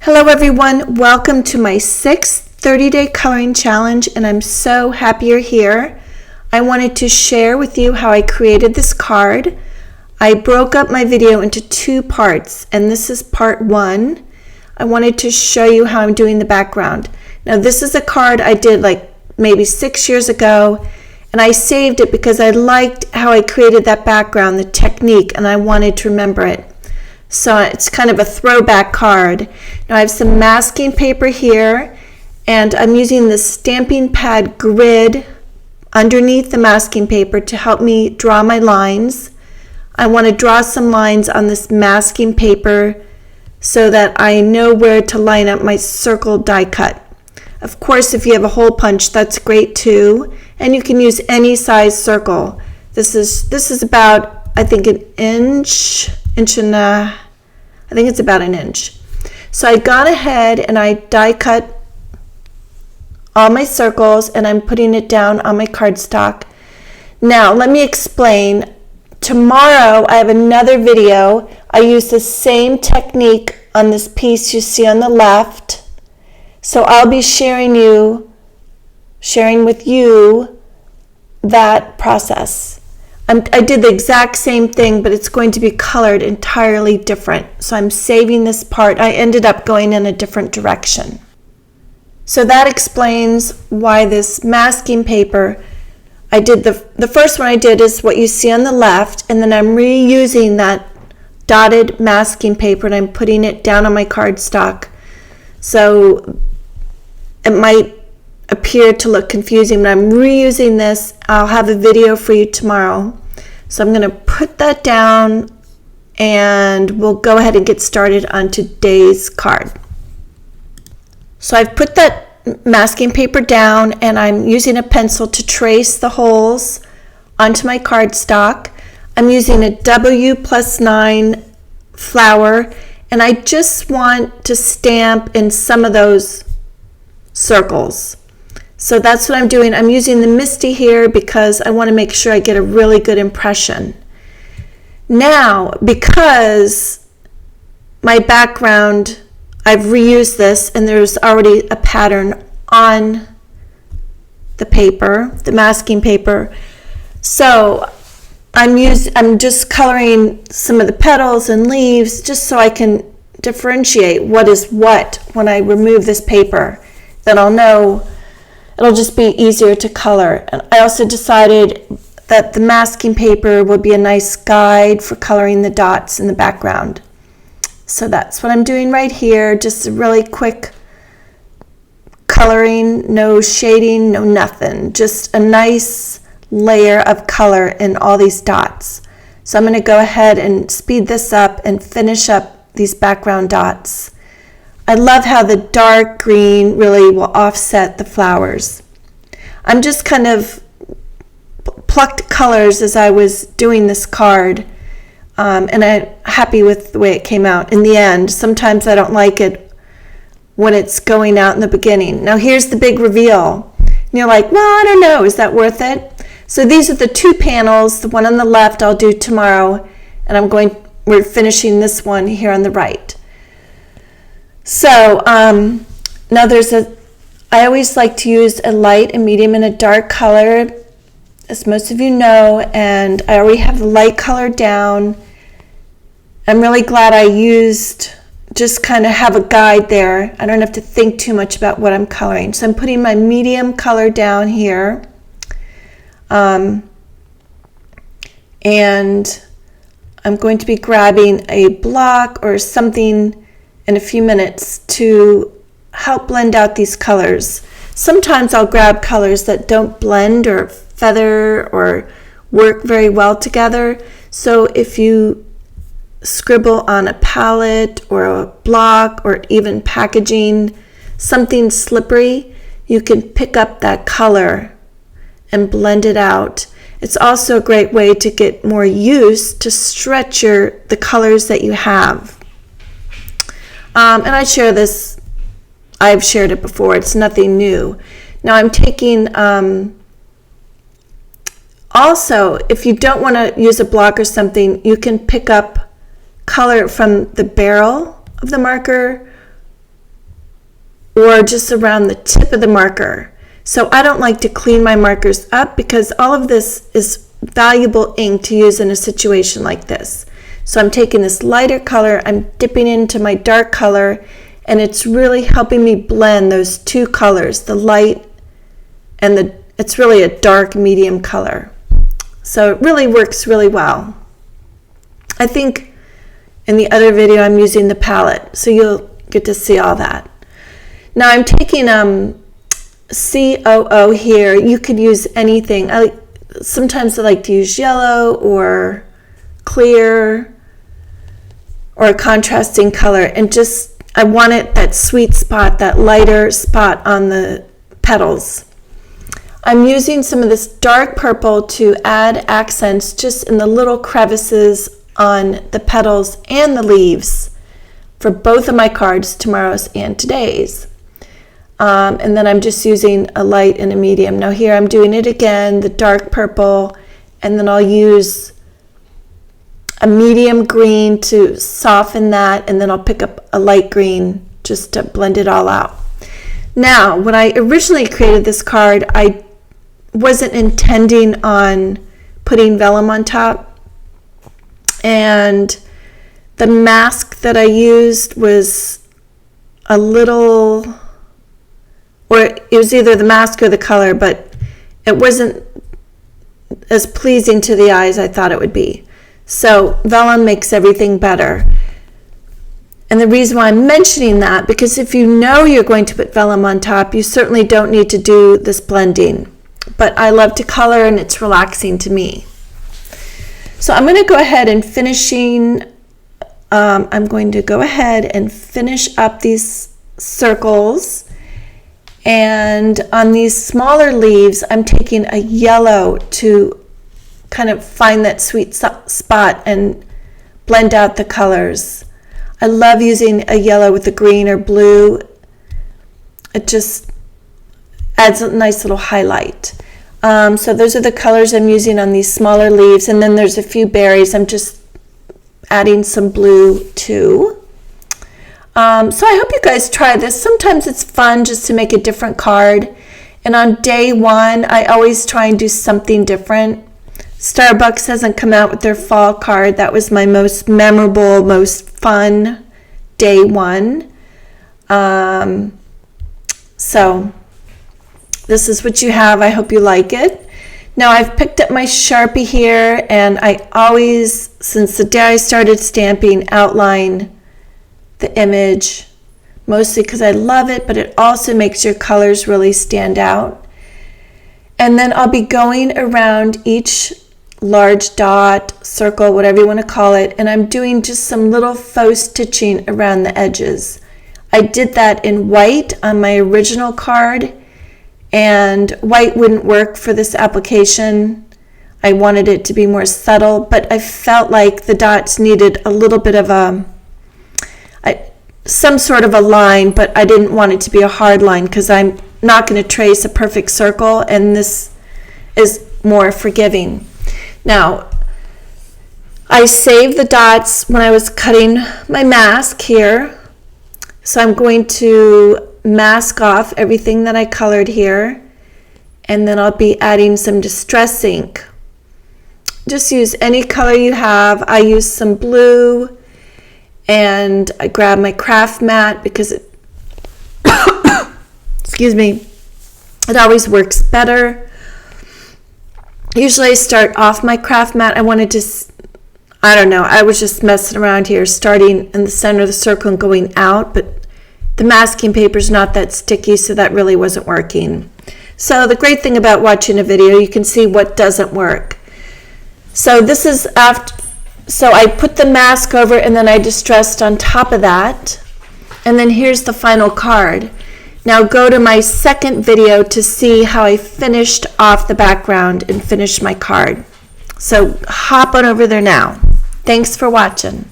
Hello everyone, welcome to my 6th 30-day coloring challenge, and I'm so happy you're here. I wanted to share with you how I created this card. I broke up my video into 2 parts, and this is part 1. I wanted to show you how I'm doing the background. Now this is a card I did like maybe 6 years ago, and I saved it because I liked how I created that background, the technique, and I wanted to remember it. So it's kind of a throwback card. Now I have some masking paper here, and I'm using the Stampin' Pad grid underneath the masking paper to help me draw my lines. I want to draw some lines on this masking paper so that I know where to line up my circle die cut. Of course, if you have a hole punch, that's great too, and you can use any size circle. This is about, I think, an inch and I think it's about an inch. So I got ahead and I die cut all my circles, and I'm putting it down on my cardstock. Now let me explain. Tomorrow I have another video. I use the same technique on this piece you see on the left. So I'll be sharing with you that process. I did the exact same thing, but it's going to be colored entirely different. So I'm saving this part. I ended up going in a different direction. So that explains why this masking paper, I did the first one I did is what you see on the left, and then I'm reusing that dotted masking paper and I'm putting it down on my cardstock. So it might appear to look confusing, but I'm reusing this. I'll have a video for you tomorrow. So I'm going to put that down and we'll go ahead and get started on today's card. So I've put that masking paper down and I'm using a pencil to trace the holes onto my cardstock. I'm using a W+9 flower, and I just want to stamp in some of those circles. So that's what I'm doing. I'm using the Misty here because I want to make sure I get a really good impression. Now, because my background, I've reused this and there's already a pattern on the paper, the masking paper. So I'm just coloring some of the petals and leaves just so I can differentiate what is what when I remove this paper. Then I'll know. It'll just be easier to color. And I also decided that the masking paper would be a nice guide for coloring the dots in the background. So that's what I'm doing right here. Just a really quick coloring, no shading, no nothing. Just a nice layer of color in all these dots. So I'm going to go ahead and speed this up and finish up these background dots. I love how the dark green really will offset the flowers. I'm just kind of plucked colors as I was doing this card, and I'm happy with the way it came out in the end. Sometimes I don't like it when it's going out in the beginning. Now here's the big reveal. And you're like, well, I don't know, is that worth it? So these are the 2 panels. The one on the left I'll do tomorrow, and we're finishing this one here on the right. So now I always like to use a light, a medium, and a dark color, as most of you know, and I already have the light color down. I'm really glad I used, just kind of have a guide there. I don't have to think too much about what I'm coloring. So I'm putting my medium color down here. And I'm going to be grabbing a block or something in a few minutes to help blend out these colors. Sometimes I'll grab colors that don't blend or feather or work very well together. So if you scribble on a palette or a block or even packaging, something slippery, you can pick up that color and blend it out. It's also a great way to get more use to stretch the colors that you have. And I share this, I've shared it before, it's nothing new. Now I'm taking, also, if you don't want to use a block or something, you can pick up color from the barrel of the marker or just around the tip of the marker. So I don't like to clean my markers up because all of this is valuable ink to use in a situation like this. So I'm taking this lighter color, I'm dipping into my dark color, and it's really helping me blend those two colors, the light and it's really a dark medium color. So it really works really well. I think in the other video I'm using the palette, so you'll get to see all that. Now I'm taking COO here. You could use anything. Sometimes I like to use yellow or clear or a contrasting color, and just I want it that sweet spot, that lighter spot on the petals. I'm using some of this dark purple to add accents just in the little crevices on the petals and the leaves for both of my cards, tomorrow's and today's. And then I'm just using a light and a medium. Now here I'm doing it again, the dark purple, and then I'll use a medium green to soften that, and then I'll pick up a light green just to blend it all out. Now, when I originally created this card, I wasn't intending on putting vellum on top, and the mask that I used was a little, or it was either the mask or the color, but it wasn't as pleasing to the eyes I thought it would be. So vellum makes everything better. And the reason why I'm mentioning that, because if you know you're going to put vellum on top, you certainly don't need to do this blending. But I love to color, and it's relaxing to me. So I'm going to go ahead and finish up these circles. And on these smaller leaves, I'm taking a yellow to kind of find that sweet spot and blend out the colors. I love using a yellow with a green or blue. It just adds a nice little highlight. So those are the colors I'm using on these smaller leaves, and then there's a few berries. I'm just adding some blue too. So I hope you guys try this. Sometimes it's fun just to make a different card. And on day one, I always try and do something different. Starbucks hasn't come out with their fall card. That was my most memorable, most fun day one. So this is what you have. I hope you like it. Now I've picked up my Sharpie here, and I always, since the day I started stamping, outline the image, mostly because I love it, but it also makes your colors really stand out. And then I'll be going around each large dot, circle, whatever you want to call it, and I'm doing just some little faux stitching around the edges. I did that in white on my original card, and white wouldn't work for this application. I wanted it to be more subtle, but I felt like the dots needed a little bit of some sort of a line, but I didn't want it to be a hard line because I'm not going to trace a perfect circle, and this is more forgiving. Now, I saved the dots when I was cutting my mask here, so I'm going to mask off everything that I colored here, and then I'll be adding some distress ink. Just use any color you have. I used some blue, and I grabbed my craft mat because it excuse me, it always works better. Usually I start off my craft mat. I wanted to, I don't know, I was just messing around here, starting in the center of the circle and going out, but the masking paper is not that sticky, so that really wasn't working. So the great thing about watching a video, you can see what doesn't work. So this is after, so I put the mask over, and then I distressed on top of that, and then here's the final card. Now go to my second video to see how I finished off the background and finished my card. So hop on over there now. Thanks for watching.